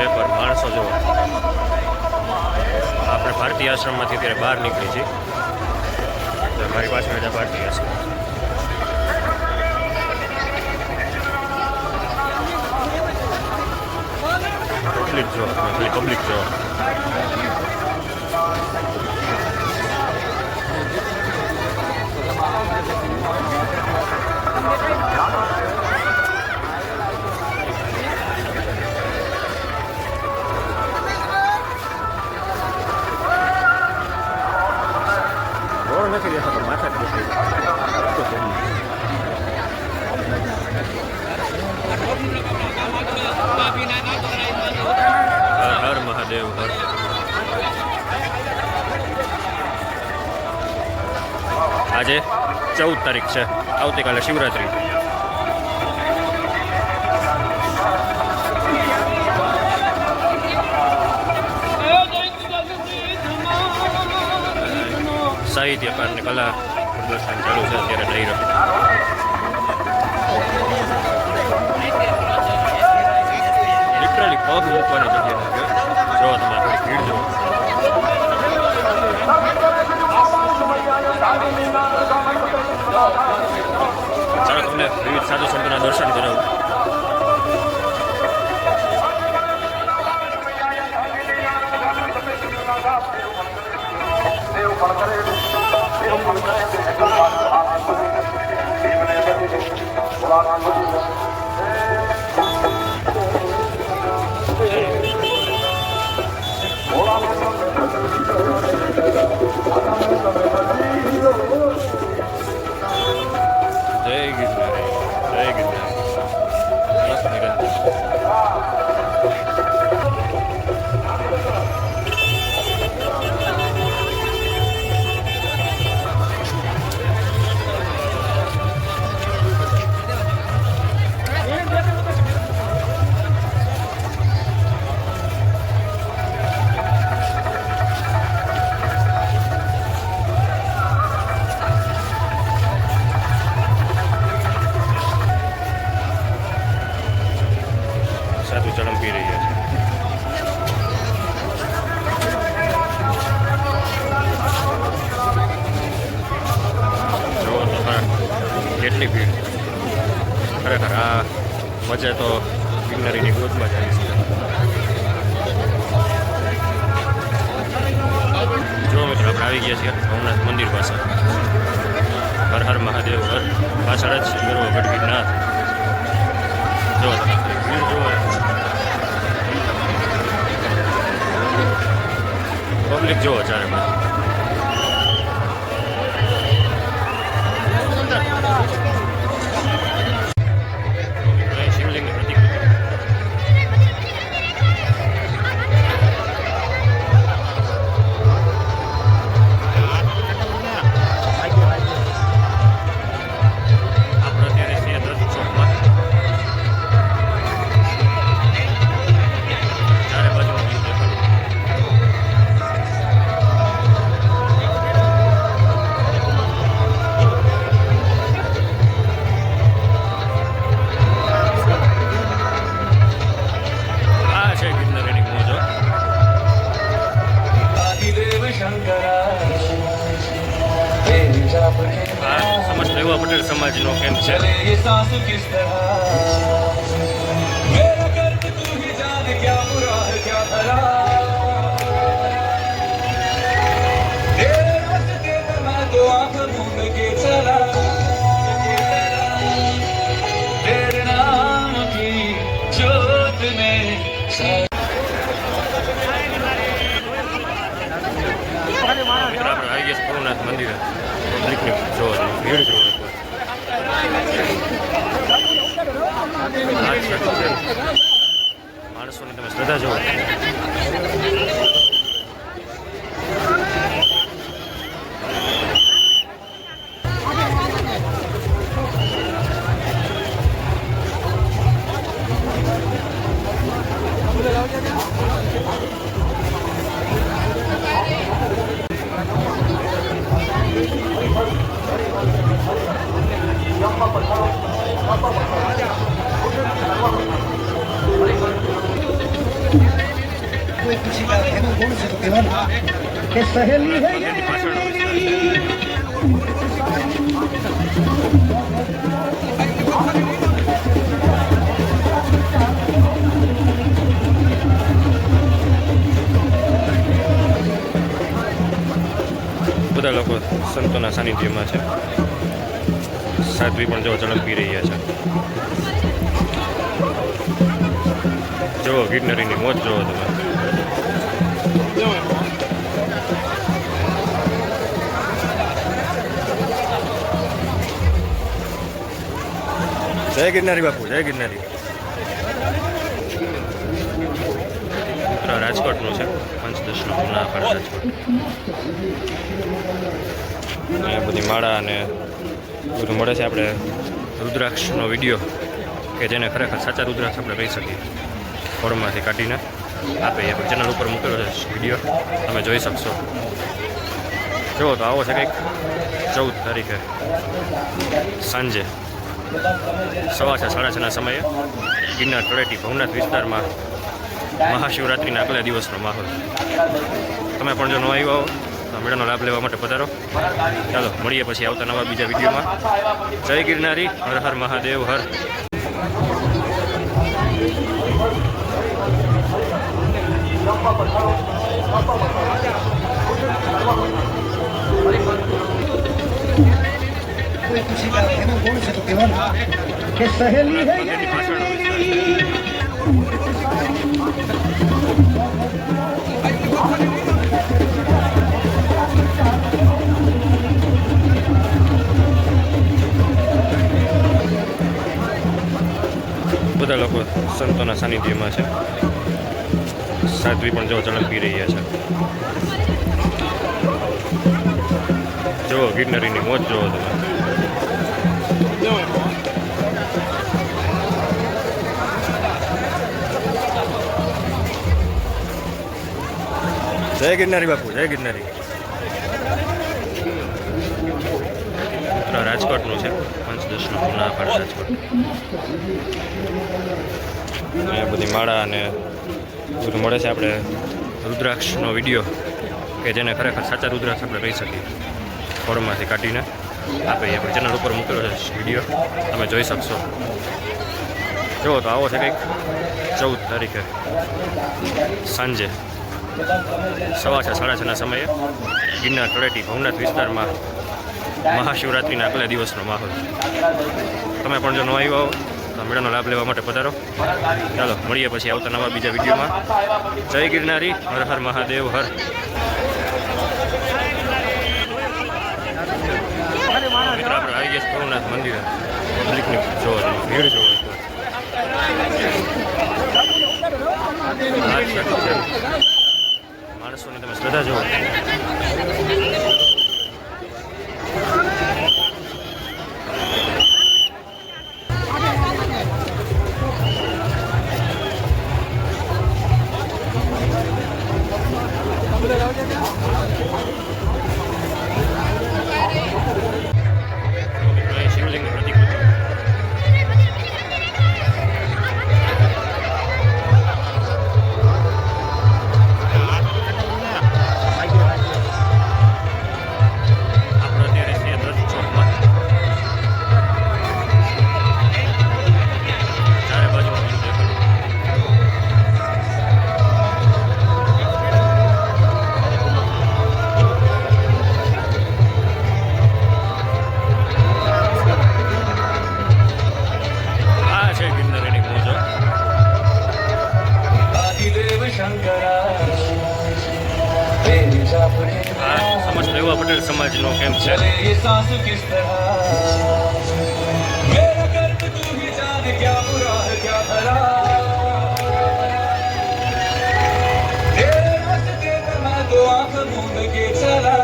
એકવાર માણસો જો આપણે ભારતીય આશ્રમમાંથી અત્યારે બહાર નીકળી છીએ. તો મારી પાસે ભારતીય આશ્રમ પબ્લિક જો પબ્લિક જો નથી દેખાતો માથા હર મહાદેવ હર. આજે 14 તારીખ છે, આવતીકાલે શિવરાત્રી. સાહિત્યકારની કલા પ્રદર્શન ચાલુ છે અત્યારે લઈ રહ્યો. લિટરલી પગ મૂકવાની જગ્યા નથી. જો તમારે થોડી ભીડ જો. ચાલો તમને વિવિધ સાધુ સંતોના દર્શન કરાવું. જય ગિરનારી, જય ગિરનારી. સાધુ ચલમ પી રહ્યા છે. જો કેટલી ભીડ. ખરેખર આ મજા તો ગિરનારીની ગોદમાં જ આવી છે. જો મિત્રો આપણે આવી ગયા છીએ ભવનાથ મંદિર પાસે. હર હર મહાદેવ હર. પાછળ જ ગરવો ગઢ ગિરનાર. જો ભીડ જોવો, પબ્લિક જોવો ચારે બાજુ. શિવલિંગની પ્રતિકૃતિ. આપણે અત્યારે છીએ દત્ત ચોકમાં. ચારે બાજુ સમસ્ત એવા પટેલ સમાજનો કેમ્પ છે. ભવનાથ મંદિર ભીડ જો માણસોની તમે શ્રદ્ધા જુઓ. મંદિરની પાછળનો વિસ્તાર છે. બધા લોકો સંતોના સાનિધ્યમાં છે. સાધ્વી પણ જો ઝડપ પી રહ્યા છે. જુઓ ગિરનારીની મોજ જુઓ તમે. જય ગિરનારી બાપુ, જય ગિરનારી. રાજકોટનું છે, પંચદશનો પુનાખડ રાજકોટ. અહીંયા બધી માળા અને બધું મળે છે. આપણે રુદ્રાક્ષનો વિડીયો કે જેને ખરેખર સાચા રુદ્રાક્ષ આપણે કહી શકીએ, ફોરમાંથી કાઢીને આપે એ ચેનલ ઉપર મૂકેલો છે વિડીયો, તમે જોઈ શકશો. જુઓ તો આવો છે કંઈક 14 તારીખે સાંજે 6:30 6:30 સમયે ગિરનાર તળેટી ભવનાથ વિસ્તારમાં મહાશિવરાત્રિના આગલા દિવસનો માહોલ. તમે પણ જો ન આવ્યા હો તો મેળાનો લાભ લેવા માટે પધારો. ચાલો મળીએ પછી આવતા નવા બીજા વિડીયોમાં. જય ગિરનારી, હર હર મહાદેવ, હર. મંદિરની પાછળનો વિસ્તાર છે. બધા લોકો સંતોના સાનિધ્યમાં છે. સાધ્વી પણ જો ઝડપ પી રહ્યા છે. જુઓ ગિરનારીની મોજ જુઓ તમે. જય ગિરનારી બાપુ, જય ગિરનારી. રાજકોટનું છે, પંચદશનો પુનાખડ રાજકોટ. અહીંયા બધી માળા અને બધું મળે છે. આપણે રુદ્રાક્ષનો વિડીયો કે જેને ખરેખર સાચા રુદ્રાક્ષ આપણે કહી શકીએ, ફોરમાંથી કાઢીને આપે એ ચેનલ ઉપર મૂકેલો છે વિડીયો, તમે જોઈ શકશો. જુઓ તો આવો છે કંઈક 14 તારીખે સાંજે 6:30 6:30 સમયે ગિરનાર તળેટી ભવનાથ વિસ્તારમાં મહાશિવરાત્રિના આગલા દિવસનો માહોલ. તમે પણ જો ન આવ્યા હો તો મેળાનો લાભ લેવા માટે પધારો. ચાલો મળીએ પછી આવતા નવા બીજા વિડીયોમાં. જય ગિરનારી, હર હર મહાદેવ, હર. મિત્રો આપણે આવી ગયા ભવનાથ મંદિરે. પબ્લિકની જોવો, ભીડ જોવો. માણસોની તમે શ્રદ્ધા જુઓ. શિવલિંગની પ્રતિકૃતિ. સમસ્ત યુવા પટેલ સમાજનો કેમ્પ છે. आंख मूंद के चला